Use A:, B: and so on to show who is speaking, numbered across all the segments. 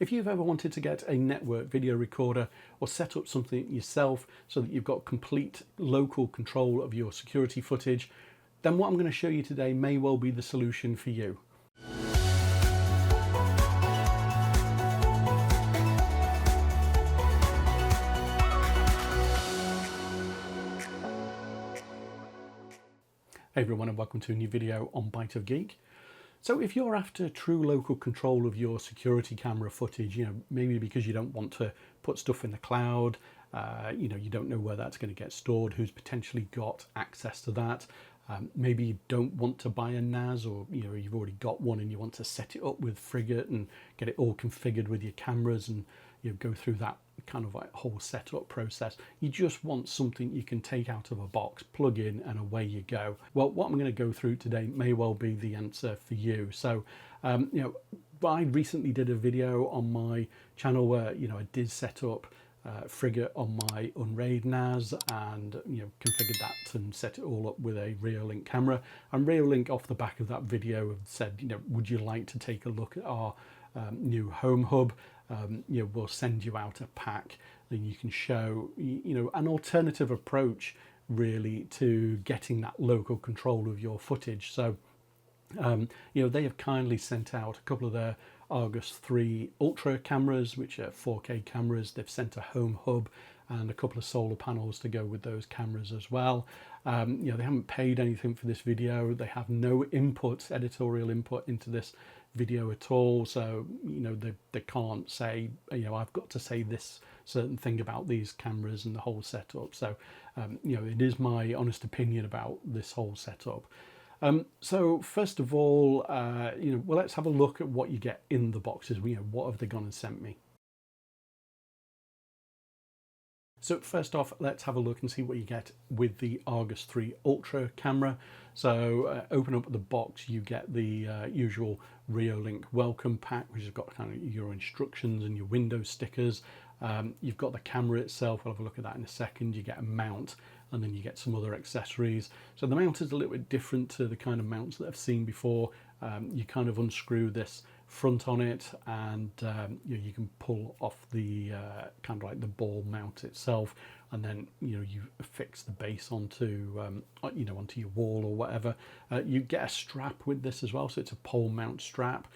A: If you've ever wanted to get a network video recorder or set up something yourself so that you've got complete local control of your security footage, then what I'm going to show you today may well be the solution for you. Hey everyone, and welcome to a new video on Bite of Geek. So if you're after true local control of your security camera footage, maybe because you don't want to put stuff in the cloud, you don't know where that's going to get stored, who's potentially got access to that. Maybe you don't want to buy a NAS, or you've already got one and you want to set it up with Frigate and get it all configured with your cameras and go through that kind of like whole setup process. You just want something you can take out of a box, plug in, and away you go. Well, what I'm going to go through today may well be the answer for you. So I recently did a video on my channel where I did set up Frigate on my Unraid NAS and configured that and set it all up with a Reolink camera. And Reolink, off the back of that video, said, would you like to take a look at our new Home Hub? We'll send you out a pack, then you can show an alternative approach really to getting that local control of your footage. So they have kindly sent out a couple of their Argus 3 Ultra cameras, which are 4K cameras. They've sent a Home Hub and a couple of solar panels to go with those cameras as well. They haven't paid anything for this video. They have no input, editorial input into this video at all. So, they can't say, I've got to say this certain thing about these cameras and the whole setup. So, it is my honest opinion about this whole setup. So first of all, well, let's have a look at what you get in the boxes. What have they gone and sent me? So first off, let's have a look and see what you get with the Argus 3 Ultra camera. So open up the box, you get the usual Reolink welcome pack, which has got kind of your instructions and your window stickers. You've got the camera itself. We'll have a look at that in a second. You get a mount, and then you get some other accessories. So the mount is a little bit different to the kind of mounts that I've seen before. You kind of unscrew this front on it, and you can pull off the kind of like the ball mount itself, and then you fix the base onto onto your wall or whatever. You get a strap with this as well, so it's a pole mount strap.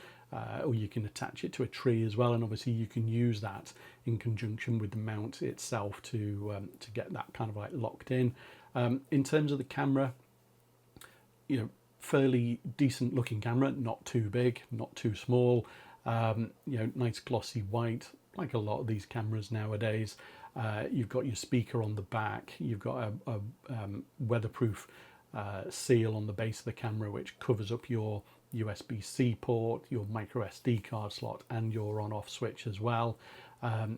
A: Or you can attach it to a tree as well, and obviously you can use that in conjunction with the mount itself to get that kind of like locked in. In terms of the camera, fairly decent looking camera, not too big, not too small. Nice glossy white, like a lot of these cameras nowadays. You've got your speaker on the back. You've got a weatherproof seal on the base of the camera, which covers up your USB-C port, your micro SD card slot, and your on-off switch as well.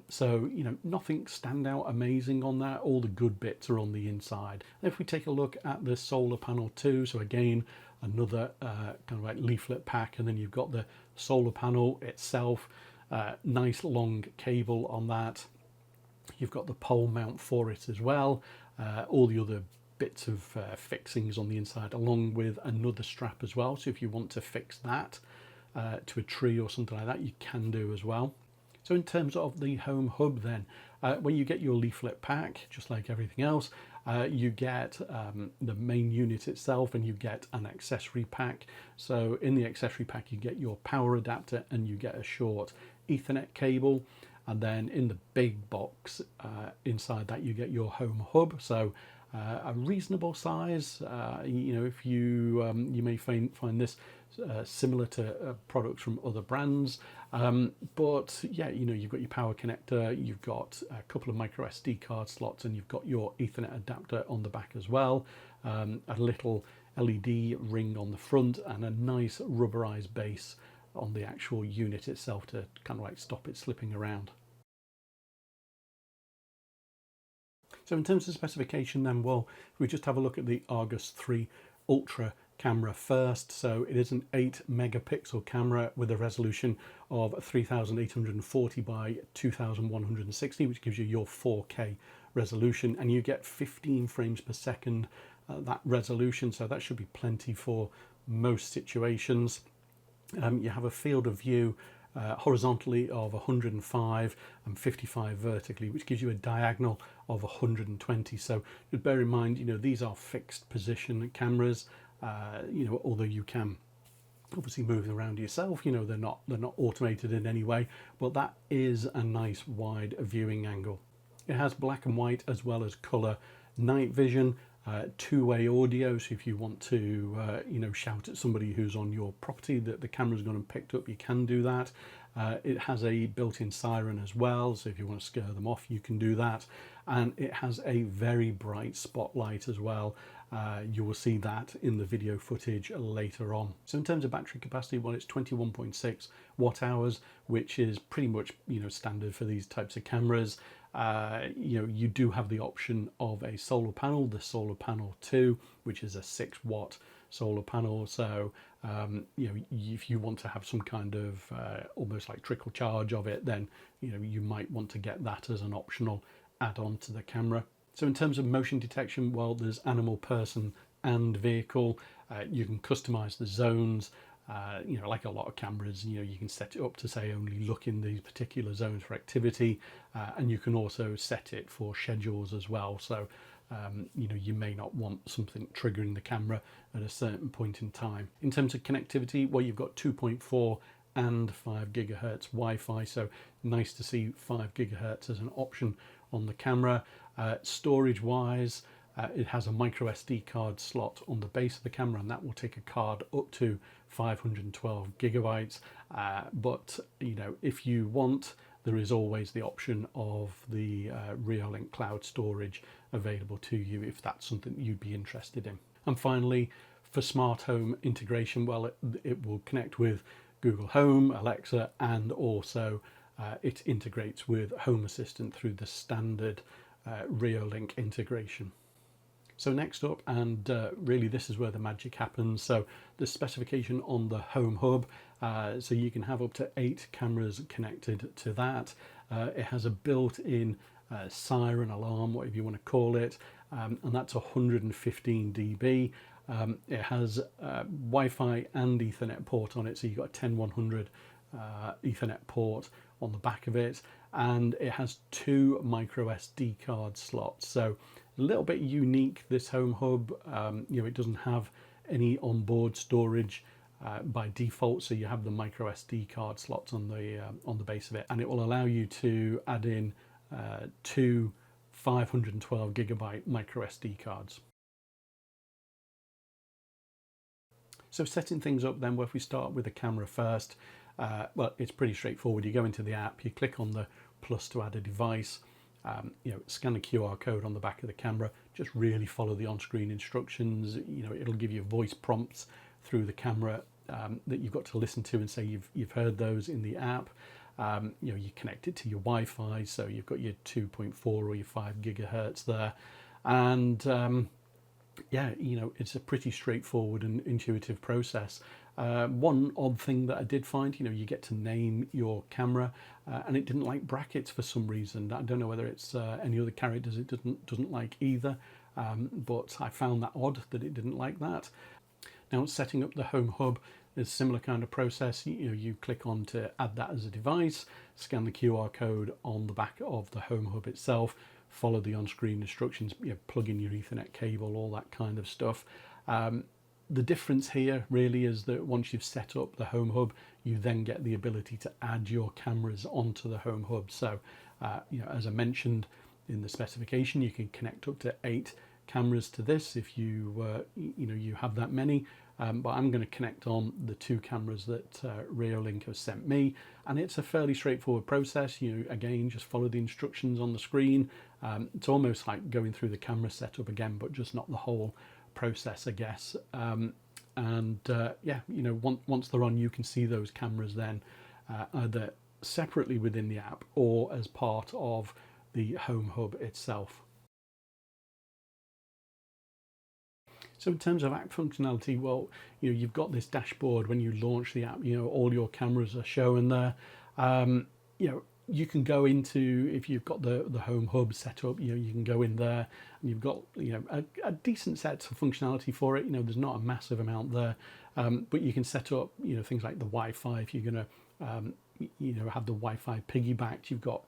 A: So nothing stand out amazing on that. All the good bits are on the inside. If we take a look at the solar panel too, so again another kind of like leaflet pack, and then you've got the solar panel itself. Nice long cable on that. You've got the pole mount for it as well. All the other bits of fixings on the inside, along with another strap as well. So if you want to fix that to a tree or something like that, you can do as well. So in terms of the Home Hub then, when you get your leaflet pack, just like everything else, you get the main unit itself, and you get an accessory pack. So in the accessory pack, you get your power adapter, and you get a short Ethernet cable. And then in the big box inside that, you get your Home Hub. So a reasonable size. If you may find this similar to products from other brands, but yeah, you've got your power connector, you've got a couple of micro SD card slots, and you've got your Ethernet adapter on the back as well. A little LED ring on the front, and a nice rubberized base on the actual unit itself to kind of like stop it slipping around. So in terms of specification then, well, we just have a look at the Argus 3 Ultra camera first. So it is an 8 megapixel camera with a resolution of 3840 by 2160, which gives you your 4K resolution, and you get 15 frames per second that resolution, so that should be plenty for most situations. You have a field of view horizontally of 105 and 55 vertically, which gives you a diagonal of 120. So just bear in mind, these are fixed position cameras, although you can obviously move around yourself, they're not automated in any way, but that is a nice wide viewing angle. It has black and white as well as color night vision, two-way audio, so if you want to shout at somebody who's on your property that the camera's gone and picked up, you can do that. It has a built-in siren as well, so if you want to scare them off, you can do that. And it has a very bright spotlight as well. You will see that in the video footage later on. So in terms of battery capacity, well, it's 21.6 watt hours, which is pretty much standard for these types of cameras. You do have the option of a solar panel, the Solar Panel 2, which is a 6 watt solar panel. So if you want to have some kind of almost like trickle charge of it, then you might want to get that as an optional add-on to the camera. So in terms of motion detection, well, there's animal, person and vehicle. You can customize the zones. Like a lot of cameras, you can set it up to say only look in these particular zones for activity, and you can also set it for schedules as well. So you may not want something triggering the camera at a certain point in time. In terms of connectivity, well, you've got 2.4 and 5 gigahertz Wi-Fi, so nice to see 5 gigahertz as an option on the camera. Storage wise, it has a micro SD card slot on the base of the camera, and that will take a card up to 512 gigabytes. But if you want, there is always the option of the Reolink cloud storage available to you if that's something you'd be interested in. And finally, for smart home integration, well, it will connect with Google Home, Alexa, and also it integrates with Home Assistant through the standard Reolink integration. So next up, and really this is where the magic happens, so the specification on the Home Hub, so you can have up to 8 cameras connected to that. It has a built-in siren alarm, whatever you want to call it, and that's 115 dB. It has Wi-Fi and Ethernet port on it, so you've got a 10100 Ethernet port on the back of it, and it has 2 micro SD card slots. So a little bit unique, this Home Hub. It doesn't have any onboard storage by default, so you have the micro SD card slots on the base of it, and it will allow you to add in 2 512 gigabyte micro SD cards. So setting things up then, well, if we start with the camera first, well, it's pretty straightforward. You go into the app, you click on the plus to add a device, scan the QR code on the back of the camera, just really follow the on-screen instructions. It'll give you voice prompts through the camera that you've got to listen to and say you've heard those in the app. You connect it to your Wi-Fi, so you've got your 2.4 or your 5 gigahertz there, and it's a pretty straightforward and intuitive process. One odd thing that I did find, you get to name your camera, and it didn't like brackets for some reason. I don't know whether it's any other characters it doesn't like either, but I found that odd that it didn't like that. Now, setting up the Home Hub is a similar kind of process. You click on to add that as a device, scan the QR code on the back of the Home Hub itself, follow the on-screen instructions, plug in your Ethernet cable, all that kind of stuff. The difference here really is that once you've set up the Home Hub, you then get the ability to add your cameras onto the Home Hub. So, as I mentioned in the specification, you can connect up to 8 cameras to this if you have that many. But I'm going to connect on the 2 cameras that Reolink has sent me, and it's a fairly straightforward process. Again, just follow the instructions on the screen. It's almost like going through the camera setup again, but just not the whole process, I guess. Once they're on, you can see those cameras then either separately within the app or as part of the Home Hub itself. So in terms of app functionality, well, you've got this dashboard when you launch the app. All your cameras are shown there. You can go into, if you've got the Home Hub set up, you can go in there and you've got a decent set of functionality for it. There's not a massive amount there, but you can set up things like the Wi-Fi if you're going to have the Wi-Fi piggybacked. You've got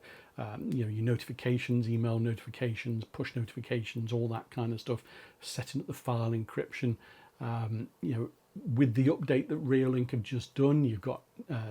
A: your notifications, email notifications, push notifications, all that kind of stuff. Setting up the file encryption. With the update that Reolink have just done, you've got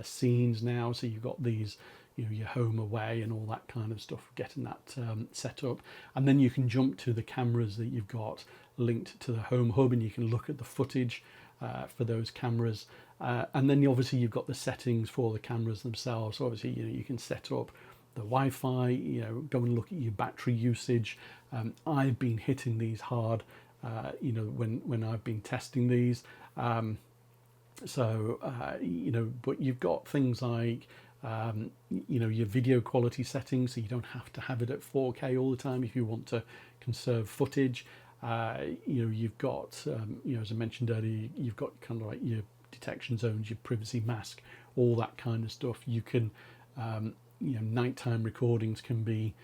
A: scenes now, so you've got these, your home away and all that kind of stuff, getting that set up. And then you can jump to the cameras that you've got linked to the Home Hub, and you can look at the footage for those cameras. And then obviously you've got the settings for the cameras themselves. So obviously, you can set up the Wi-Fi, go and look at your battery usage. I've been hitting these hard, when I've been testing these. But you've got things like, your video quality settings, so you don't have to have it at 4K all the time if you want to conserve footage. You've got, as I mentioned earlier, you've got kind of like your detection zones, your privacy mask, all that kind of stuff. You can, nighttime recordings can be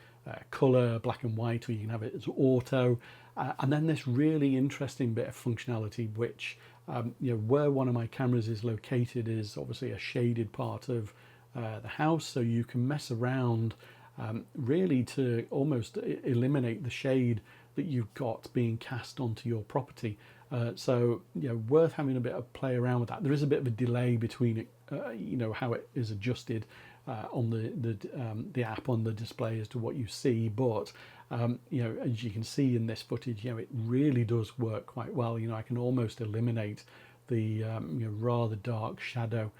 A: color, black and white, or you can have it as auto. And then this really interesting bit of functionality, which, where one of my cameras is located is obviously a shaded part of the house, so you can mess around really to almost eliminate the shade that you've got being cast onto your property. So worth having a bit of play around with that. There is a bit of a delay between it, how it is adjusted on the app on the display as to what you see, but as you can see in this footage, it really does work quite well. I can almost eliminate the rather dark shadow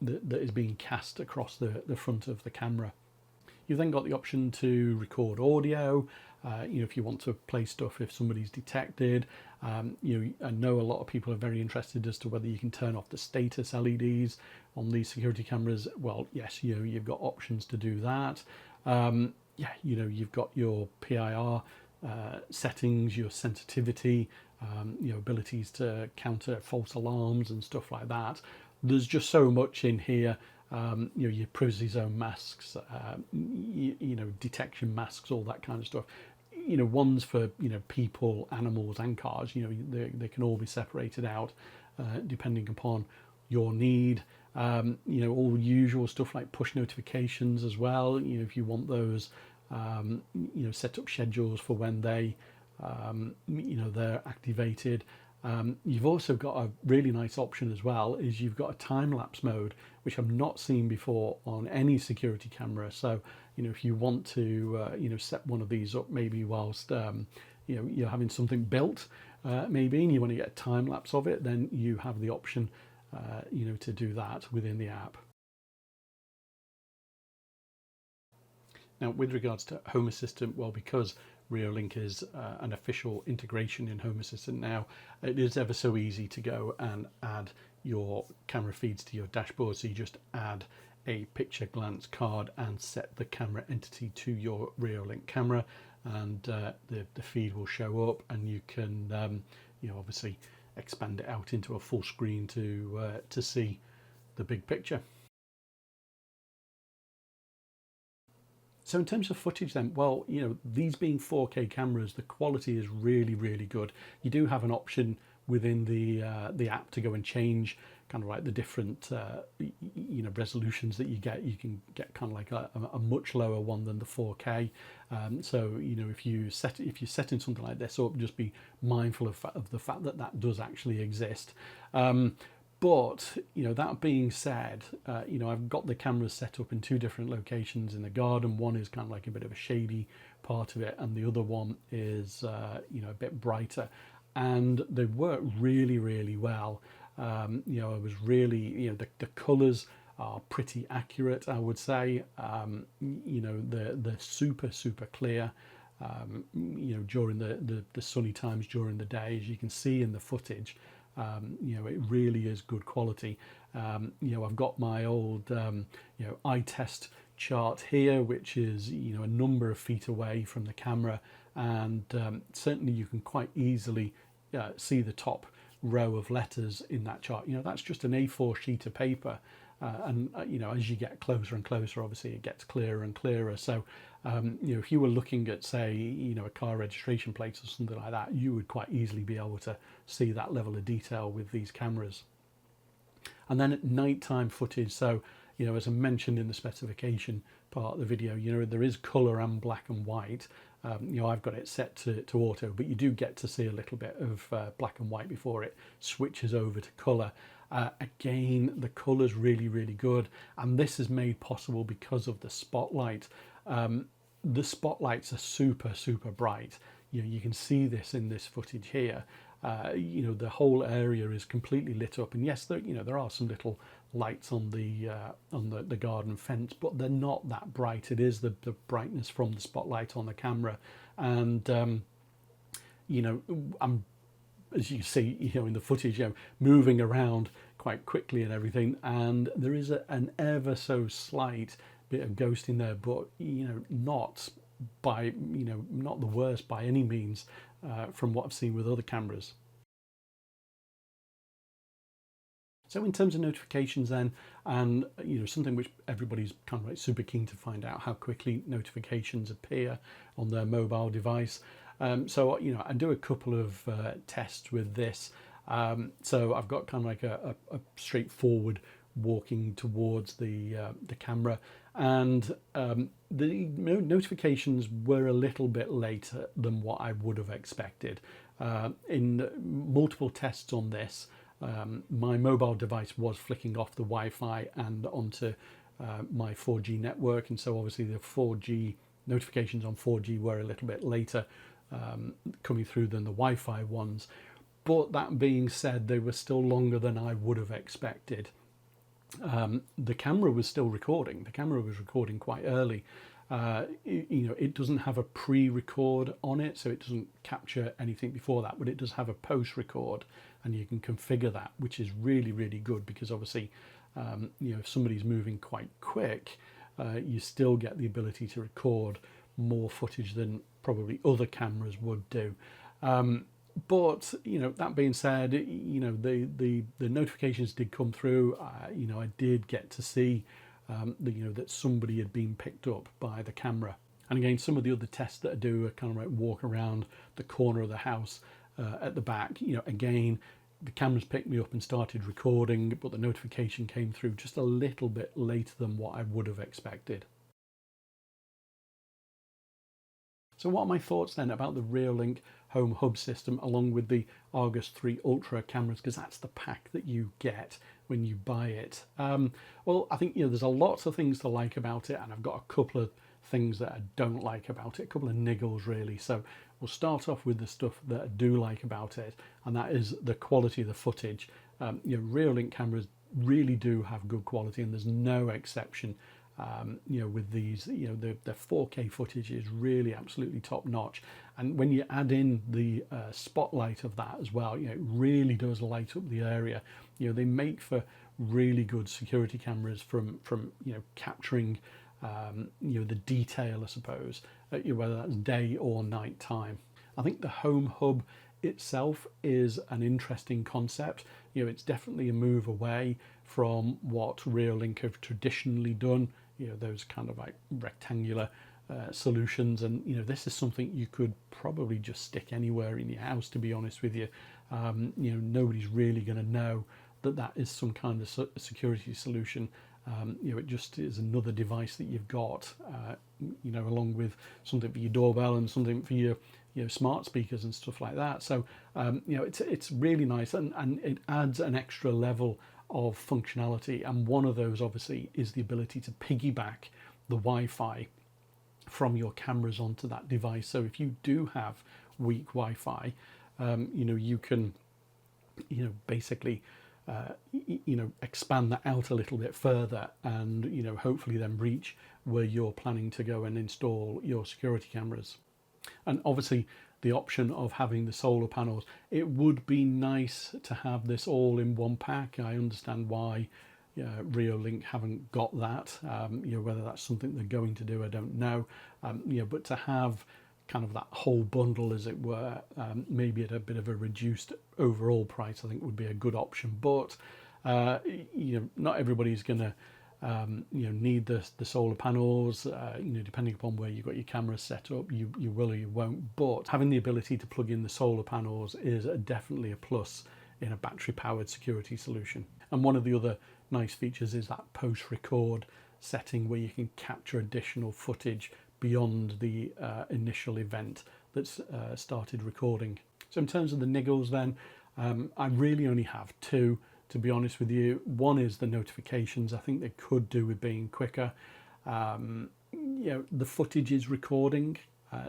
A: that is being cast across the front of the camera. You've then got the option to record audio, if you want to play stuff if somebody's detected. I know a lot of people are very interested as to whether you can turn off the status LEDs on these security cameras. Well, yes, you've got options to do that. You've got your PIR settings, your sensitivity, abilities to counter false alarms and stuff like that. There's just so much in here. Your privacy zone masks, detection masks, all that kind of stuff. Ones for people, animals, and cars. They can all be separated out depending upon your need. All the usual stuff like push notifications as well. If you want those, set up schedules for when they, they're activated. You've also got a really nice option as well, is you've got a time-lapse mode, which I've not seen before on any security camera. So, if you want to, set one of these up maybe whilst, you're having something built, maybe, and you want to get a time-lapse of it, then you have the option, to do that within the app. Now, with regards to Home Assistant, well, because Reolink is an official integration in Home Assistant now, it is ever so easy to go and add your camera feeds to your dashboard. So you just add a picture glance card and set the camera entity to your Reolink camera, and the feed will show up, and you can obviously expand it out into a full screen to see the big picture. So in terms of footage then, well, these being 4K cameras, the quality is really, really good. You do have an option within the app to go and change kind of like the different, resolutions that you get. You can get kind of like a much lower one than the 4K. So, if you're setting something like this up, just be mindful of the fact that that does actually exist. But, that being said, I've got the cameras set up in two different locations in the garden. One is kind of like a bit of a shady part of it, and the other one is, a bit brighter. And they work really, really well. I was really, the colours are pretty accurate, I would say. They're super, super clear. During the sunny times during the day, as you can see in the footage. It really is good quality. I've got my old, eye test chart here, which is, a number of feet away from the camera. And certainly you can quite easily see the top row of letters in that chart. That's just an A4 sheet of paper. And as you get closer and closer, obviously it gets clearer and clearer. So, if you were looking at, say, a car registration plate or something like that, you would quite easily be able to see that level of detail with these cameras. And then at nighttime footage, so, you know, as I mentioned in the specification part of the video, you know, there is color and black and white. You know, I've got it set to auto, but you do get to see a little bit of black and white before it switches over to color. Again, the color's really, really good, and this is made possible because of the spotlight. The spotlights are super, super bright. You know, you can see this in this footage here. You know, the whole area is completely lit up, and yes, there, you know, there are some little lights on the garden fence, but they're not that bright. It is the brightness from the spotlight on the camera, and you know, I'm, as you see, you know, in the footage, you know, moving around quite quickly and everything, and there is an ever so slight bit of ghosting there, but you know, not by, you know, not the worst by any means from what I've seen with other cameras. So in terms of notifications then, and you know, something which everybody's kind of like super keen to find out how quickly notifications appear on their mobile device. So you know, I do a couple of tests with this. So I've got kind of like a straightforward walking towards the camera, and the notifications were a little bit later than what I would have expected. In multiple tests on this, my mobile device was flicking off the Wi-Fi and onto my 4G network, and so obviously the 4G notifications on 4G were a little bit later coming through than the Wi-Fi ones. But that being said, they were still longer than I would have expected. The camera was still recording. The camera was recording quite early. You know, it doesn't have a pre-record on it, so it doesn't capture anything before that, but it does have a post-record, and you can configure that, which is really, really good, because obviously, you know, if somebody's moving quite quick, you still get the ability to record more footage than probably other cameras would do. But you know, that being said, you know, the notifications did come through. You know, I did get to see you know, that somebody had been picked up by the camera. And again, some of the other tests that I do are kind of like walk around the corner of the house at the back. You know, again, the cameras picked me up and started recording, but the notification came through just a little bit later than what I would have expected. So what are my thoughts then about the Reolink Home Hub system along with the Argus 3 Ultra cameras, because that's the pack that you get when you buy it? Well, I think, you know, there's a lot of things to like about it, and I've got a couple of things that I don't like about it, a couple of niggles really. So we'll start off with the stuff that I do like about it, and that is the quality of the footage. You know, Reolink cameras really do have good quality, and there's no exception. You know, with these, you know, the 4K footage is really absolutely top notch, and when you add in the spotlight of that as well, you know, it really does light up the area. You know, they make for really good security cameras from you know, capturing you know, the detail, I suppose, you know, whether that's day or night time. I think the Home Hub itself is an interesting concept. You know, it's definitely a move away from what Reolink have traditionally done, you know, those kind of like rectangular solutions, and you know, this is something you could probably just stick anywhere in your house, to be honest with you. You know, nobody's really going to know that that is some kind of security solution. You know, it just is another device that you've got, you know, along with something for your doorbell and something for your, you know, smart speakers and stuff like that. So you know, it's really nice, and it adds an extra level of functionality, and one of those obviously is the ability to piggyback the Wi-Fi from your cameras onto that device. So if you do have weak Wi-Fi, you know, you can, you know, basically you know, expand that out a little bit further, and you know, hopefully then reach where you're planning to go and install your security cameras. And obviously the option of having the solar panels, it would be nice to have this all in one pack. I understand why Reolink haven't got that. You know, whether that's something they're going to do, I don't know. You know, but to have kind of that whole bundle, as it were, maybe at a bit of a reduced overall price, I think would be a good option. But you know, not everybody's going to you know, need the solar panels. You know, depending upon where you've got your camera set up, you will or you won't. But having the ability to plug in the solar panels is definitely a plus in a battery powered security solution. And one of the other nice features is that post-record setting where you can capture additional footage beyond the initial event that's started recording. So in terms of the niggles then, I really only have two, to be honest with you. One is the notifications. I think they could do with being quicker. You know, the footage is recording,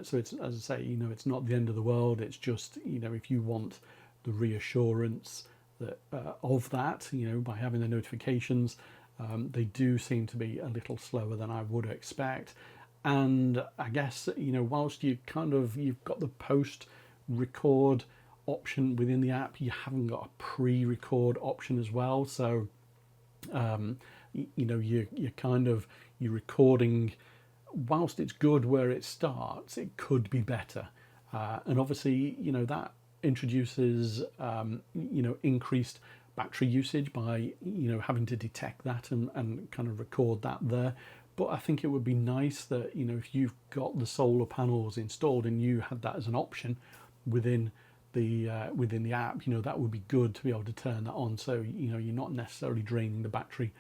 A: so it's, as I say, you know, it's not the end of the world. It's just, you know, if you want the reassurance that of that, you know, by having the notifications, they do seem to be a little slower than I would expect. And I guess, you know, whilst you've got the post record option within the app, you haven't got a pre-record option as well. So you know, you're recording, whilst it's good where it starts, it could be better. And obviously, you know, that introduces you know, increased battery usage by, you know, having to detect that and kind of record that there. But I think it would be nice that, you know, if you've got the solar panels installed and you had that as an option within the app, you know, that would be good to be able to turn that on. So, you know, you're not necessarily draining the battery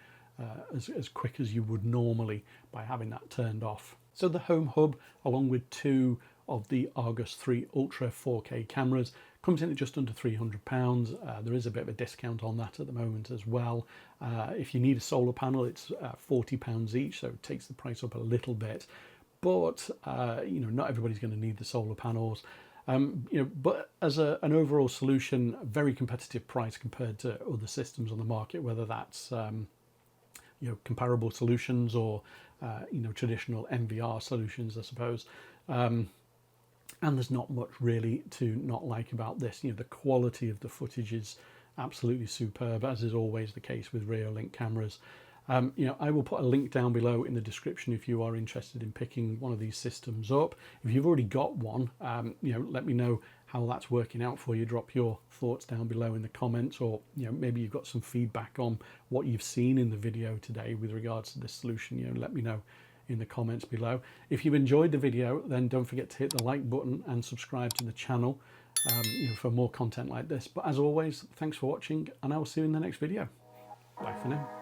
A: as quick as you would normally by having that turned off. So the Home Hub, along with two of the Argus 3 Ultra 4K cameras, comes in at just under £300. There is a bit of a discount on that at the moment as well. If you need a solar panel, it's £40 each, so it takes the price up a little bit. But you know, not everybody's going to need the solar panels. You know, but as an overall solution, a very competitive price compared to other systems on the market, whether that's you know, comparable solutions or you know, traditional NVR solutions, I suppose. And there's not much really to not like about this. You know, the quality of the footage is absolutely superb, as is always the case with Reolink cameras. You know, I will put a link down below in the description if you are interested in picking one of these systems up. If you've already got one, you know, let me know how that's working out for you. Drop your thoughts down below in the comments, or, you know, maybe you've got some feedback on what you've seen in the video today with regards to this solution. You know, let me know in the comments below. If you've enjoyed the video, then don't forget to hit the like button and subscribe to the channel, you know, for more content like this. But as always, thanks for watching, and I will see you in the next video. Bye for now.